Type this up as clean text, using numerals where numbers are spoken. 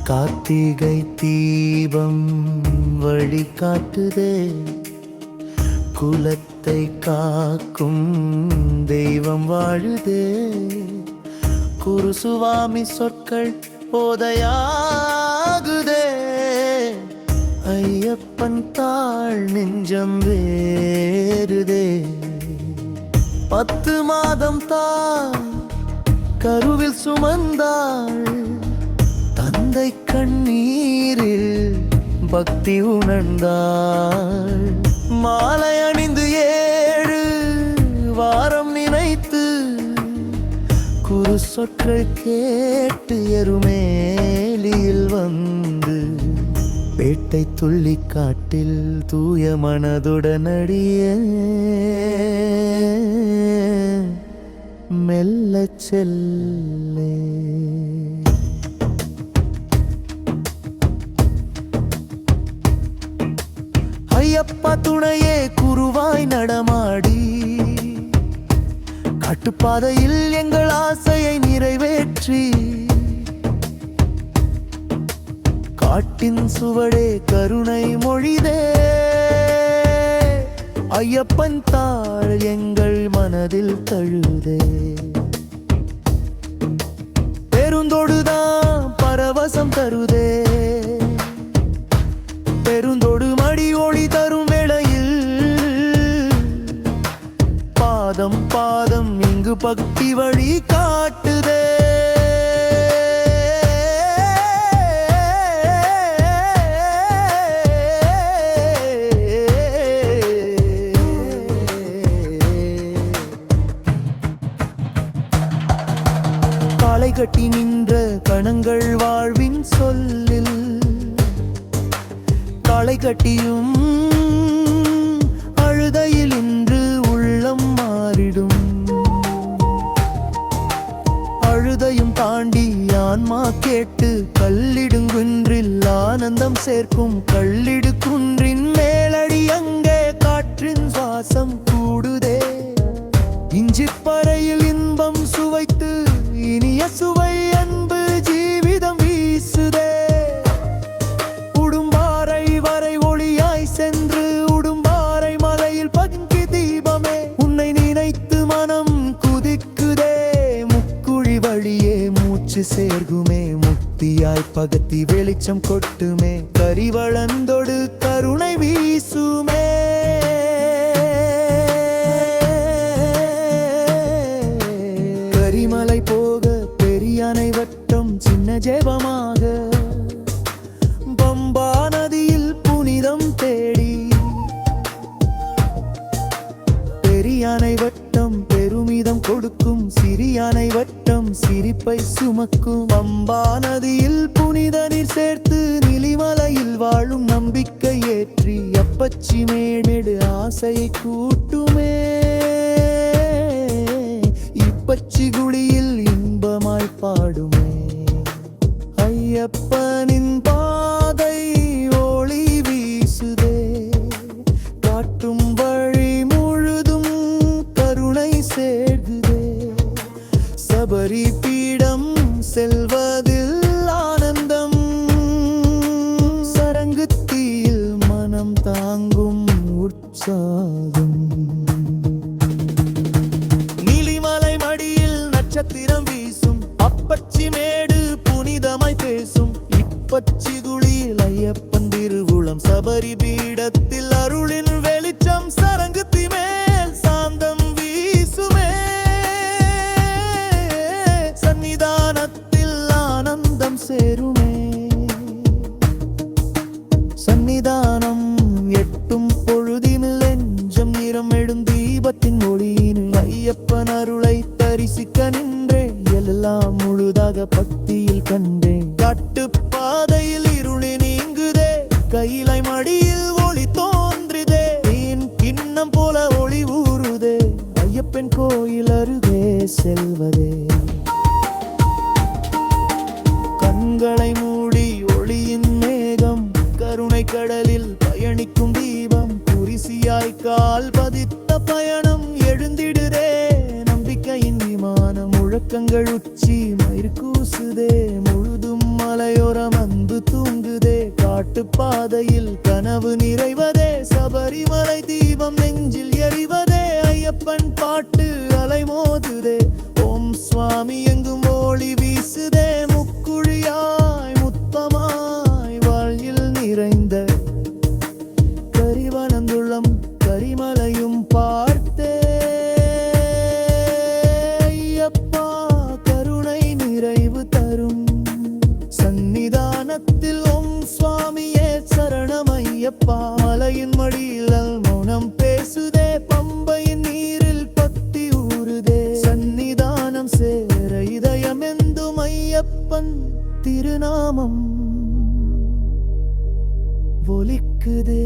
கார்த்திகை தீபம் வழி காட்டுதே, குலத்தை காக்கும் தெய்வம் வாழுதே. குருசுவாமி சொற்கள் போதையாகுதே, ஐயப்பன் தாழ் நெஞ்சம் வேறுதே. 10 மாதம் தாய் கருவில் சுமந்தாள், தந்தை கண்ணீரில் பக்தி உணர்ந்தாள். மாலை அணிந்து 7 வாரம் நினைத்து, குரு சொற்கள் கேட்டு எருமேலியில் வந்து, பேட்டை துள்ளி காட்டில் தூய மனதுடனடிய மெல்லச் செல்லே. ஐயப்பா துணையே குருவாய் நடமாடி, காட்டுப்பாதையில் எங்கள் ஆசையை நிறைவேற்றி, காட்டின் சுவடே கருணை மொழிதே. ஐயப்பன் தாள் எங்கள் மனதில் தழுதே. பெருந்தொடுதான் பரவசம் தருதே, பெருந்தொடு மடி ஒளி தரும் வேளையில், பாதம் பாதம் இங்கு பக்தி வழி காட்டுதே. காலை கட்டி நின்ற கணங்கள் வாழ்வின் சொல்லில், காலை கட்டியும் அழுதையில் இன்று உள்ளம் மாறிடும். அழுதையும் தாண்டி ஆன்மா கேட்டு, கல்லிடுங்குன்றில் ஆனந்தம் சேர்க்கும் கல்லிடு குன்றின் மேலடி, அங்கே காற்றின் சுவாசம் கூடுதே. இஞ்சிப்பறையில் இன்பம் சுவைத்து, இனிய சுவை அன்பு ஜீவிதம் வீசுதே. உடும்பாறை வரை ஒளியாய் சென்று, உடும்பாறை மலையில் பதுங்கி தீபமே, உன்னை நினைத்து மனம் குதிக்குதே. முக்குழி வழியே மூச்சு சேர்குமே, முக்தியாய் பகத்தி வெளிச்சம் கொட்டுமே, கரிவளந்தொடு கருணை வீசுமே. கரிமலை போக பெரியானை வட்டம் சின்ன ஜெபமாக, பம்பா நதியில் புனிதம் தேடி, பெரியானை வட்டம் பெருமிதம் கொடுக்கும், சிறியானை வட்டம் சிரிப்பை சுமக்கும். பம்பா நதியில் புனித நீர் சேர்த்து, நிலிமலையில் வாழும் நம்பிக்கை ஏற்றி, அப்பச்சி மேடு ஆசையை கூட்டுமே. இப்பச்சி குழியில் இன்பமாய் பாடுமே. ஐயப்பனின் பாதை ஒளி வீசுதே, காட்டும் வழி முழுதும் கருணை சேர்குதே. சபரி பீடம் செல்வதில் ஆனந்தம், சரங்குத்தியில் மனம் தாங்கும் உற்சாகம். நட்சத்திரம் வீசும், அப்பச்சி மேடு புனிதமாய் பேசும், இப்பச்சி துளியில் ஐயப்பன் திருவுளம், சபரி பீடத்தில் அருளின் வெளிச்சம், சரங்குத்தி மேல் சாந்தம் வீசுமே. சன்னிதானத்தில் ஆனந்தம் சேருமே, சன்னிதானம் எட்டும் பொழுதினில் நெஞ்சம் நிறம் எடும் தீபத்தின் ஒளியினில், ஐயப்பன் அருளை தரிசிக்க நின்றே, எல்லாம் முழுதாக பக்தியில் கண்டே. காட்டு பாதையில் இருளி நீங்குதே, கையிலை மடியில் ஒளி தோன்றுதே. காட்டு பாதையில் கனவு நிறைவதே, சபரிமலை தீபம் நெஞ்சில் எரிவதே, ஐயப்பன் பாட்டு அலைமோதுதே, ஓம் சுவாமி எங்கும் ஒளி வீசுதே, முக்குழியாய் முத்தமாய் வாழ்வில் நிறைந்த கரிவனந்துள்ளம் கரிமலையும் பார்த்தே, ஐயப்பா கருணை நிறைவு தரும் சந்நிதானத்தில் ஓம் சுவாமியே சரணம் ஐயப்பா, மலையின் மடியில் மௌனம் பேசுதே, பம்பையின் நீரில் பத்தி ஊறுதே, சந்நிதானம் சேர இதயம் எந்தும் ஐயப்பன் திருநாமம் ஒலிக்குதே.